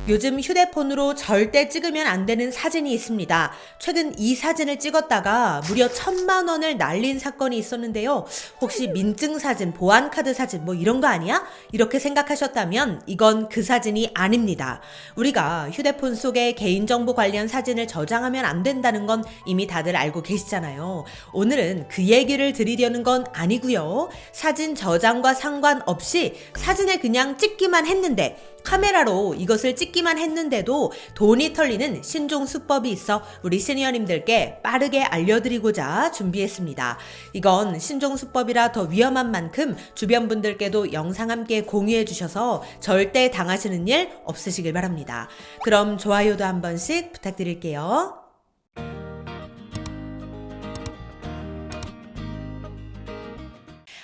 요즘 휴대폰으로 절대 찍으면 안 되는 사진이 있습니다. 최근 이 사진을 찍었다가 무려 1,000만 원을 날린 사건이 있었는데요. 혹시 민증 사진, 보안카드 사진 뭐 이런 거 아니야? 이렇게 생각하셨다면 이건 그 사진이 아닙니다. 우리가 휴대폰 속에 개인정보 관련 사진을 저장하면 안 된다는 건 이미 다들 알고 계시잖아요. 오늘은 그 얘기를 드리려는 건 아니고요. 사진 저장과 상관없이 사진을 그냥 찍기만 했는데 카메라로 이것을 찍기만 했는데도 돈이 털리는 신종 수법이 있어 우리 시니어님들께 빠르게 알려드리고자 준비했습니다. 이건 신종 수법이라 더 위험한 만큼 주변 분들께도 영상 함께 공유해 주셔서 절대 당하시는 일 없으시길 바랍니다. 그럼 좋아요도 한 번씩 부탁드릴게요.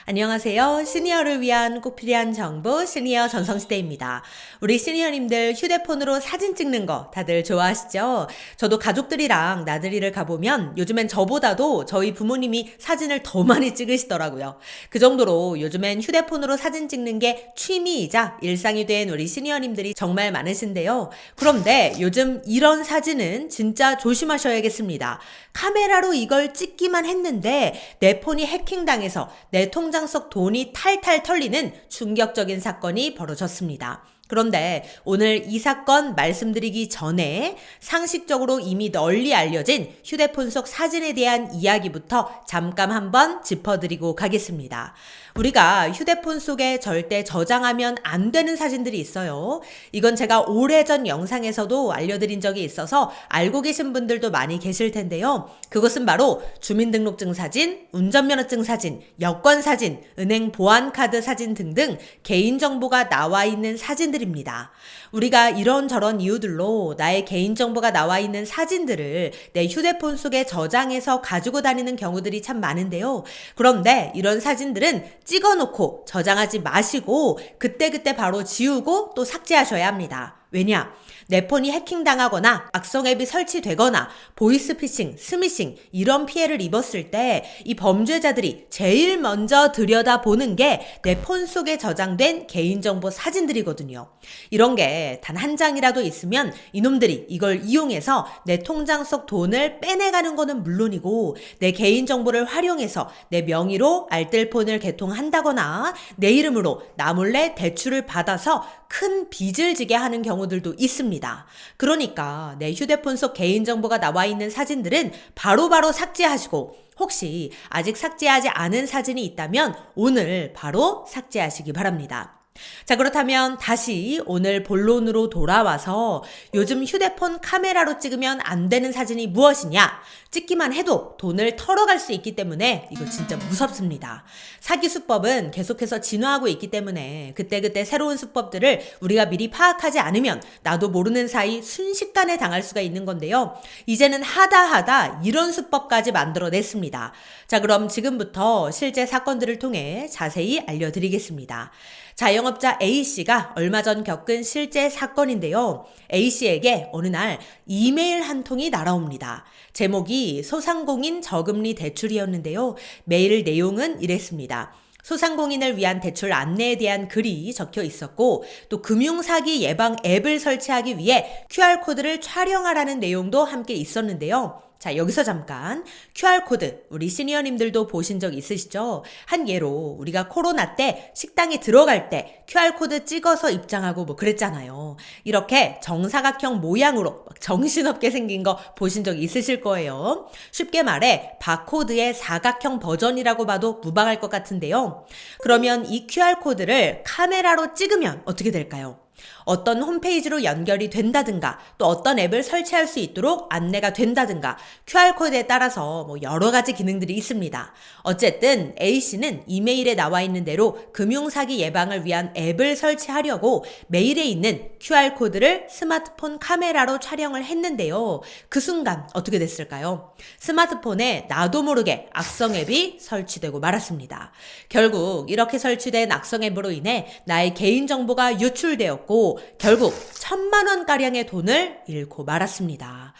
안녕하세요. 시니어를 위한 꼭 필요한 정보 시니어 전성시대입니다. 우리 시니어님들 휴대폰으로 사진 찍는 거 다들 좋아하시죠? 저도 가족들이랑 나들이를 가보면 요즘엔 저보다도 저희 부모님이 사진을 더 많이 찍으시더라고요. 그 정도로 요즘엔 휴대폰으로 사진 찍는 게 취미이자 일상이 된 우리 시니어님들이 정말 많으신데요. 그런데 요즘 이런 사진은 진짜 조심하셔야겠습니다. 카메라로 이걸 찍기만 했는데 내 폰이 해킹당해서 내 통장 속 돈이 탈탈 털리는 충격적인 사건이 벌어졌습니다. 그런데 오늘 이 사건 말씀드리기 전에 상식적으로 이미 널리 알려진 휴대폰 속 사진에 대한 이야기부터 잠깐 한번 짚어드리고 가겠습니다. 우리가 휴대폰 속에 절대 저장하면 안 되는 사진들이 있어요. 이건 제가 오래전 영상에서도 알려드린 적이 있어서 알고 계신 분들도 많이 계실 텐데요. 그것은 바로 주민등록증 사진, 운전면허증 사진, 여권 사진, 은행 보안카드 사진 등등 개인정보가 나와 있는 사진들입니다. 우리가 이런저런 이유들로 나의 개인정보가 나와 있는 사진들을 내 휴대폰 속에 저장해서 가지고 다니는 경우들이 참 많은데요. 그런데 이런 사진들은 찍어놓고 저장하지 마시고 그때그때 바로 지우고 또 삭제하셔야 합니다. 왜냐? 내 폰이 해킹당하거나 악성 앱이 설치되거나 보이스피싱, 스미싱 이런 피해를 입었을 때 이 범죄자들이 제일 먼저 들여다보는 게 내 폰 속에 저장된 개인정보 사진들이거든요. 이런 게 단 한 장이라도 있으면 이놈들이 이걸 이용해서 내 통장 속 돈을 빼내가는 거는 물론이고 내 개인정보를 활용해서 내 명의로 알뜰폰을 개통한다거나 내 이름으로 나 몰래 대출을 받아서 큰 빚을 지게 하는 경우들도 있습니다. 그러니까 내 휴대폰 속 개인정보가 나와 있는 사진들은 바로바로 삭제하시고 혹시 아직 삭제하지 않은 사진이 있다면 오늘 바로 삭제하시기 바랍니다. 자, 그렇다면 다시 오늘 본론으로 돌아와서 요즘 휴대폰 카메라로 찍으면 안 되는 사진이 무엇이냐? 찍기만 해도 돈을 털어갈 수 있기 때문에 이거 진짜 무섭습니다. 사기 수법은 계속해서 진화하고 있기 때문에 그때그때 새로운 수법들을 우리가 미리 파악하지 않으면 나도 모르는 사이 순식간에 당할 수가 있는 건데요. 이제는 하다 이런 수법까지 만들어냈습니다. 자, 그럼 지금부터 실제 사건들을 통해 자세히 알려드리겠습니다. 자영업자 A씨가 얼마 전 겪은 실제 사건인데요. A씨에게 어느 날 이메일 한 통이 날아옵니다. 제목이 소상공인 저금리 대출이었는데요. 메일 내용은 이랬습니다. 소상공인을 위한 대출 안내에 대한 글이 적혀 있었고 또 금융사기 예방 앱을 설치하기 위해 QR코드를 촬영하라는 내용도 함께 있었는데요. 자, 여기서 잠깐 QR코드 우리 시니어님들도 보신 적 있으시죠? 한 예로 우리가 코로나 때 식당에 들어갈 때 QR코드 찍어서 입장하고 뭐 그랬잖아요. 이렇게 정사각형 모양으로 정신없게 생긴 거 보신 적 있으실 거예요. 쉽게 말해 바코드의 사각형 버전이라고 봐도 무방할 것 같은데요. 그러면 이 QR코드를 카메라로 찍으면 어떻게 될까요? 어떤 홈페이지로 연결이 된다든가 또 어떤 앱을 설치할 수 있도록 안내가 된다든가 QR코드에 따라서 뭐 여러 가지 기능들이 있습니다. 어쨌든 A씨는 이메일에 나와 있는 대로 금융사기 예방을 위한 앱을 설치하려고 메일에 있는 QR코드를 스마트폰 카메라로 촬영을 했는데요. 그 순간 어떻게 됐을까요? 스마트폰에 나도 모르게 악성 앱이 설치되고 말았습니다. 결국 이렇게 설치된 악성 앱으로 인해 나의 개인정보가 유출되었고 결국 1,000만 원 가량의 돈을 잃고 말았습니다.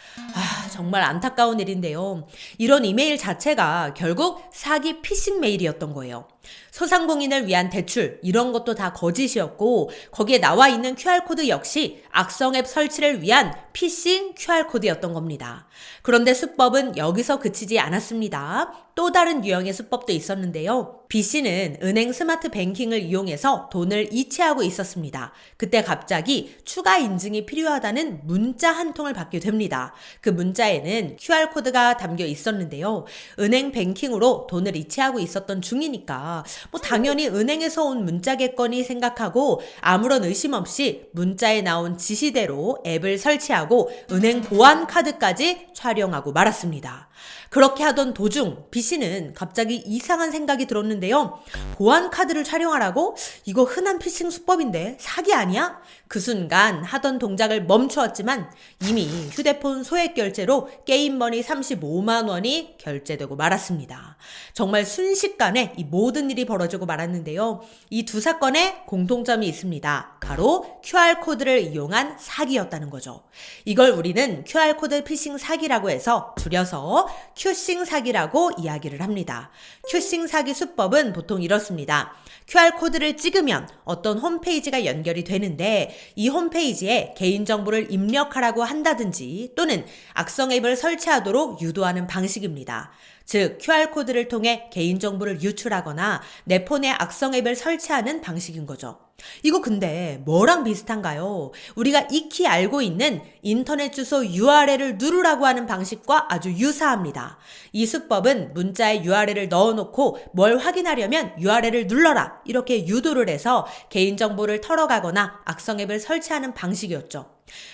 정말 안타까운 일인데요. 이런 이메일 자체가 결국 사기 피싱 메일이었던 거예요. 소상공인을 위한 대출 이런 것도 다 거짓이었고 거기에 나와 있는 QR코드 역시 악성 앱 설치를 위한 피싱 QR코드였던 겁니다. 그런데 수법은 여기서 그치지 않았습니다. 또 다른 유형의 수법도 있었는데요. B씨는 은행 스마트 뱅킹을 이용해서 돈을 이체하고 있었습니다. 그때 갑자기 추가 인증이 필요하다는 문자 한 통을 받게 됩니다. 그 문자에는 QR코드가 담겨 있었는데요. 은행 뱅킹으로 돈을 이체하고 있었던 중이니까 당연히 은행에서 온 문자겠거니 생각하고 아무런 의심 없이 문자에 나온 지시대로 앱을 설치하고 은행 보안 카드까지 촬영하고 말았습니다. 그렇게 하던 도중 B씨는 갑자기 이상한 생각이 들었는데요. 보안 카드를 촬영하라고? 이거 흔한 피싱 수법인데 사기 아니야? 그 순간 하던 동작을 멈추었지만 이미 휴대폰 소액 결제로 게임머니 35만 원이 결제되고 말았습니다. 정말 순식간에 이 모든 일이 벌어지고 말았는데요. 이 두 사건에 공통점이 있습니다. 바로 QR코드를 이용한 사기였다는 거죠. 이걸 우리는 QR코드 피싱 사기라고 해서 줄여서 큐싱 사기라고 이야기를 합니다. 큐싱 사기 수법은 보통 이렇습니다. QR코드를 찍으면 어떤 홈페이지가 연결이 되는데 이 홈페이지에 개인정보를 입력하라고 한다든지 또는 악성 앱을 설치하도록 유도하는 방식입니다. 즉 QR코드를 통해 개인정보를 유출하거나 내 폰에 악성 앱을 설치하는 방식인 거죠. 이거 근데 뭐랑 비슷한가요? 우리가 익히 알고 있는 인터넷 주소 URL을 누르라고 하는 방식과 아주 유사합니다. 이 수법은 문자에 URL을 넣어놓고 뭘 확인하려면 URL을 눌러라 이렇게 유도를 해서 개인정보를 털어가거나 악성 앱을 설치하는 방식이었죠.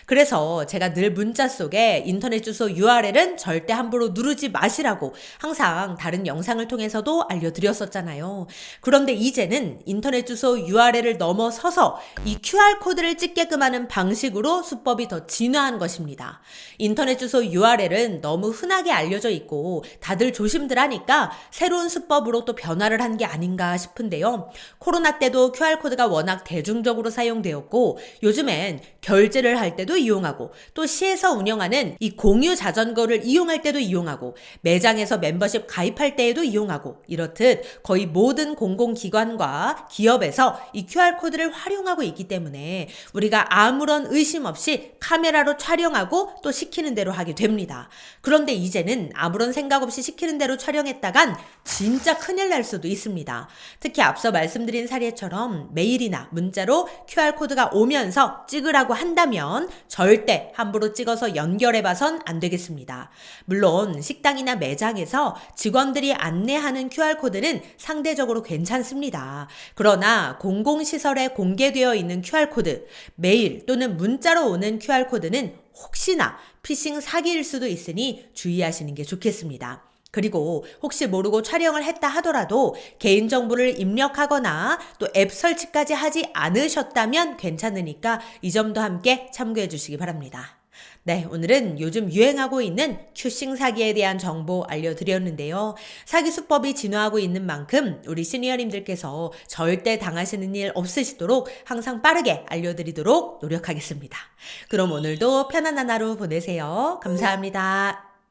그래서 제가 늘 문자 속에 인터넷 주소 URL은 절대 함부로 누르지 마시라고 항상 다른 영상을 통해서도 알려드렸었잖아요. 그런데 이제는 인터넷 주소 URL을 넘어서서 이 QR코드를 찍게끔 하는 방식으로 수법이 더 진화한 것입니다. 인터넷 주소 URL은 너무 흔하게 알려져 있고 다들 조심들 하니까 새로운 수법으로 또 변화를 한 게 아닌가 싶은데요. 코로나 때도 QR코드가 워낙 대중적으로 사용되었고 요즘엔 결제를 할 때도 이용하고 또 시에서 운영하는 이 공유 자전거를 이용할 때도 이용하고 매장에서 멤버십 가입할 때에도 이용하고 이렇듯 거의 모든 공공기관과 기업에서 이 QR코드를 활용하고 있기 때문에 우리가 아무런 의심 없이 카메라로 촬영하고 또 시키는 대로 하게 됩니다. 그런데 이제는 아무런 생각 없이 시키는 대로 촬영했다간 진짜 큰일 날 수도 있습니다. 특히 앞서 말씀드린 사례처럼 메일이나 문자로 QR코드가 오면서 찍으라고 한다면 절대 함부로 찍어서 연결해봐선 안 되겠습니다. 물론 식당이나 매장에서 직원들이 안내하는 QR코드는 상대적으로 괜찮습니다. 그러나 공공시설에 공개되어 있는 QR코드, 메일 또는 문자로 오는 QR코드는 혹시나 피싱 사기일 수도 있으니 주의하시는 게 좋겠습니다. 그리고 혹시 모르고 촬영을 했다 하더라도 개인정보를 입력하거나 또 앱 설치까지 하지 않으셨다면 괜찮으니까 이 점도 함께 참고해 주시기 바랍니다. 네, 오늘은 요즘 유행하고 있는 큐싱 사기에 대한 정보 알려드렸는데요. 사기 수법이 진화하고 있는 만큼 우리 시니어님들께서 절대 당하시는 일 없으시도록 항상 빠르게 알려드리도록 노력하겠습니다. 그럼 오늘도 편안한 하루 보내세요. 감사합니다.